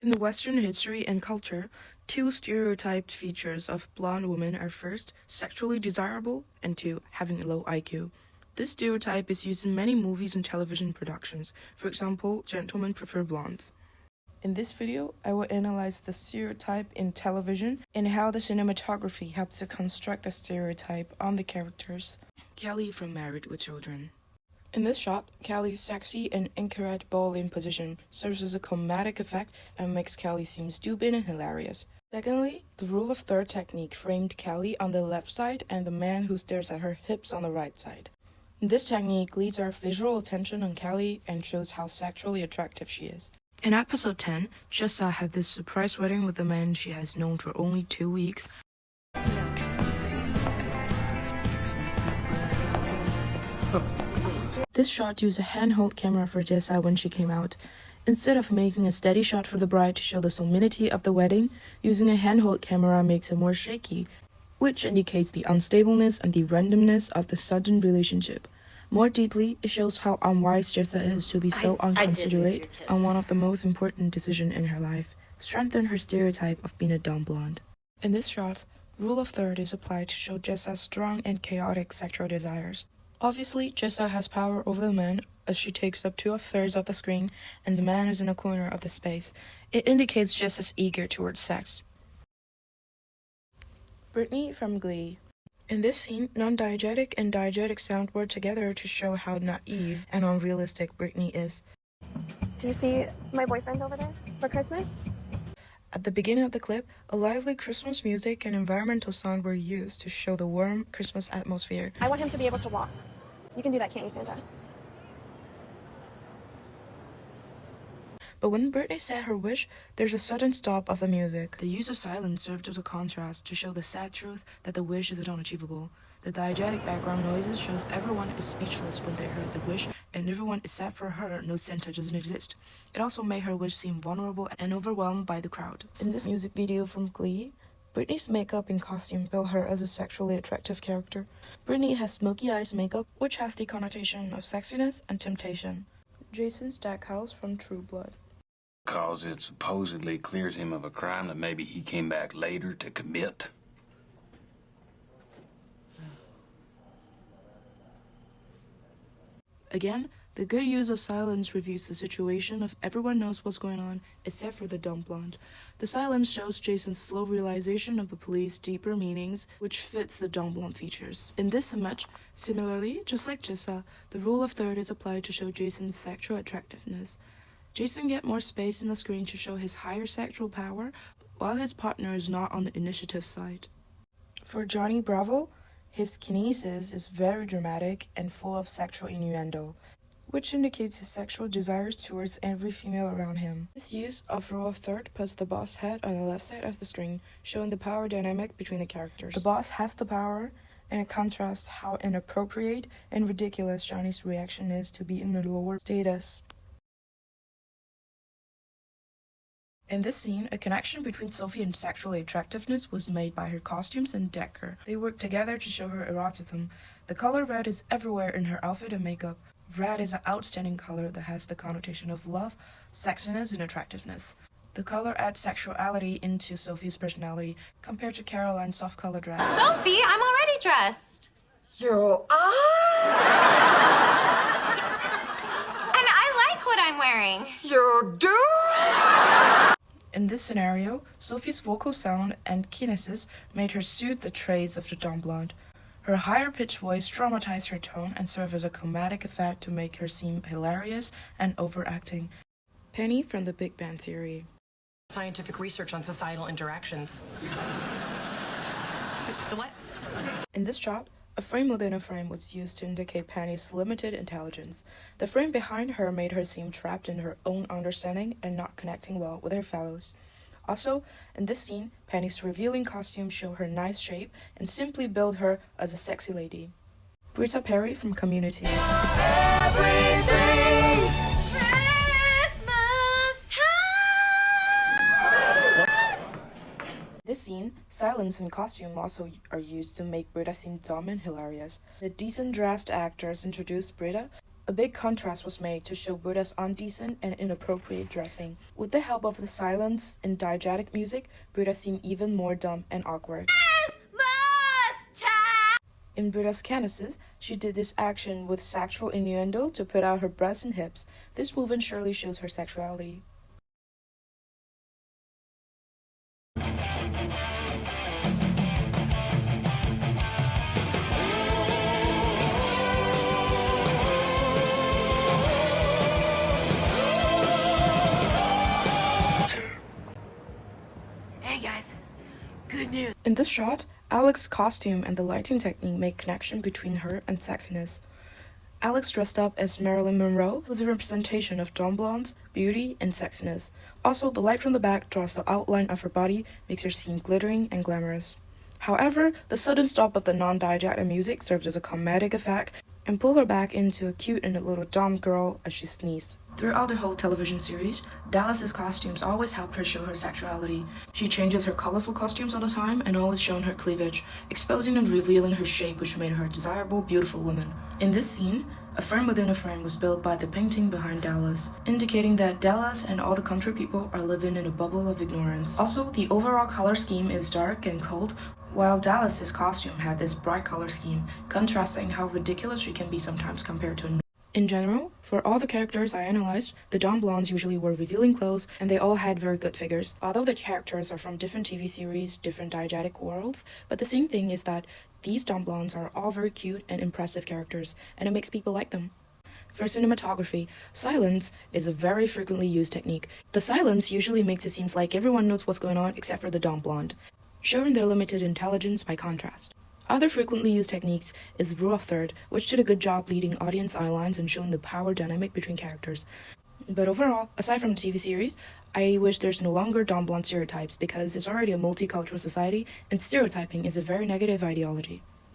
In the Western history and culture, two stereotyped features of blonde women are first, sexually desirable, and two, having a low IQ. This stereotype is used in many movies and television productions. For example, gentlemen prefer blondes. In this video, I will analyze the stereotype in television and how the cinematography helped to construct the stereotype on the characters. Kelly from Married with Children. In this shot, Kelly's sexy and incorrect bowling position serves as a comedic effect and makes Kelly seem stupid and hilarious. Secondly, the rule of third technique framed Kelly on the left side and the man who stares at her hips on the right side. This technique leads our visual attention on Kelly and shows how sexually attractive she is. In episode 10, Jessa had this surprise wedding with a man she has known for only 2 weeks. This shot used a handheld camera for Jessa when she came out. Instead of making a steady shot for the bride to show the solemnity of the wedding, using a handheld camera makes it more shaky, which indicates the unstableness and the randomness of the sudden relationship. More deeply, it shows how unwise Jessa is to be so inconsiderate on one of the most important decisions in her life, strengthen her stereotype of being a dumb blonde. In this shot, rule of third is applied to show Jessa's strong and chaotic sexual desires. Obviously, Jessa has power over the man as she takes up 2/3 of the screen and the man is in a corner of the space. It indicates Jessa's eager towards sex. Brittany from Glee. In this scene, non-diegetic and diegetic sound work together to show how naive and unrealistic Brittany is. Do you see my boyfriend over there for Christmas? At the beginning of the clip, a lively Christmas music and environmental sound were used to show the warm Christmas atmosphere. I want him to be able to walk. You can do that, can't you, Santa? But when Brittany said her wish, there's a sudden stop of the music. The use of silence served as a contrast to show the sad truth that the wish is unachievable. The diegetic background noises shows everyone is speechless when they heard the wish, and everyone except for her knows Santa doesn't exist. It also made her wish seem vulnerable and overwhelmed by the crowd. In this music video from Glee, Brittany's makeup and costume bill her as a sexually attractive character. Brittany has smoky eyes makeup, which has the connotation of sexiness and temptation. Jason Stackhouse from True Blood. Because it supposedly clears him of a crime that maybe he came back later to commit. Again, the good use of silence reveals the situation of everyone knows what's going on, except for the dumb blonde. The silence shows Jason's slow realization of the police's deeper meanings, which fits the dumb blonde features. In this image, similarly, just like Jessa, the rule of third is applied to show Jason's sexual attractiveness. Jason gets more space in the screen to show his higher sexual power, while his partner is not on the initiative side. For Johnny Bravo, his kinesis is very dramatic and full of sexual innuendo, which indicates his sexual desires towards every female around him. This use of rule of third puts the boss head on the left side of the screen, showing the power dynamic between the characters. The boss has the power, and it contrasts how inappropriate and ridiculous Johnny's reaction is to be in a lower status. In this scene, a connection between Sophie and sexual attractiveness was made by her costumes and decor. They worked together to show her eroticism. The color red is everywhere in her outfit and makeup. Red is an outstanding color that has the connotation of love, sexiness, and attractiveness. The color adds sexuality into Sophie's personality compared to Caroline's soft color dress. Sophie, I'm already dressed. You are? And I like what I'm wearing. You do? In this scenario, Sophie's vocal sound and kinesis made her suit the traits of the dumb blonde. Her higher-pitched voice dramatized her tone and served as a comedic effect to make her seem hilarious and overacting. Penny from The Big Bang Theory. Scientific research on societal interactions. The what? In this shot, a frame within a frame was used to indicate Penny's limited intelligence. The frame behind her made her seem trapped in her own understanding and not connecting well with her fellows. Also, in this scene, Penny's revealing costume showed her nice shape and simply billed her as a sexy lady. Britta Perry from Community. In this scene, silence and costume also are used to make Britta seem dumb and hilarious. The decent dressed actors introduced Britta A big contrast was made to show Buddha's indecent and inappropriate dressing. With the help of the silence and diegetic music, Buddha seemed even more dumb and awkward. In Buddha's canoes, she did this action with sexual innuendo to put out her breasts and hips. This movement surely shows her sexuality. Hey guys, good news. In this shot, Alex's costume and the lighting technique make connection between her and sexiness. Alex dressed up as Marilyn Monroe was a representation of dumb blonde, beauty, and sexiness. Also, the light from the back draws the outline of her body, makes her seem glittering and glamorous. However, the sudden stop of the non-diegetic music served as a comedic effect and pulled her back into a cute and a little dumb girl as she sneezed. Throughout the whole television series, Dallas's costumes always helped her show her sexuality. She changes her colorful costumes all the time and always showing her cleavage, exposing and revealing her shape, which made her a desirable, beautiful woman. In this scene, a frame within a frame was built by the painting behind Dallas, indicating that Dallas and all the country people are living in a bubble of ignorance. Also, the overall color scheme is dark and cold, while Dallas's costume had this bright color scheme, contrasting how ridiculous she can be sometimes compared to In general, for all the characters I analyzed, the dumb blondes usually wore revealing clothes, and they all had very good figures. Although the characters are from different TV series, different diegetic worlds, but the same thing is that these dumb blondes are all very cute and impressive characters, and it makes people like them. For cinematography, silence is a very frequently used technique. The silence usually makes it seem like everyone knows what's going on except for the dumb blonde, showing their limited intelligence by contrast. Other frequently used techniques is rule of third, which did a good job leading audience eye lines and showing the power dynamic between characters. But overall, aside from the TV series, I wish there's no longer dumb blonde stereotypes because it's already a multicultural society and stereotyping is a very negative ideology.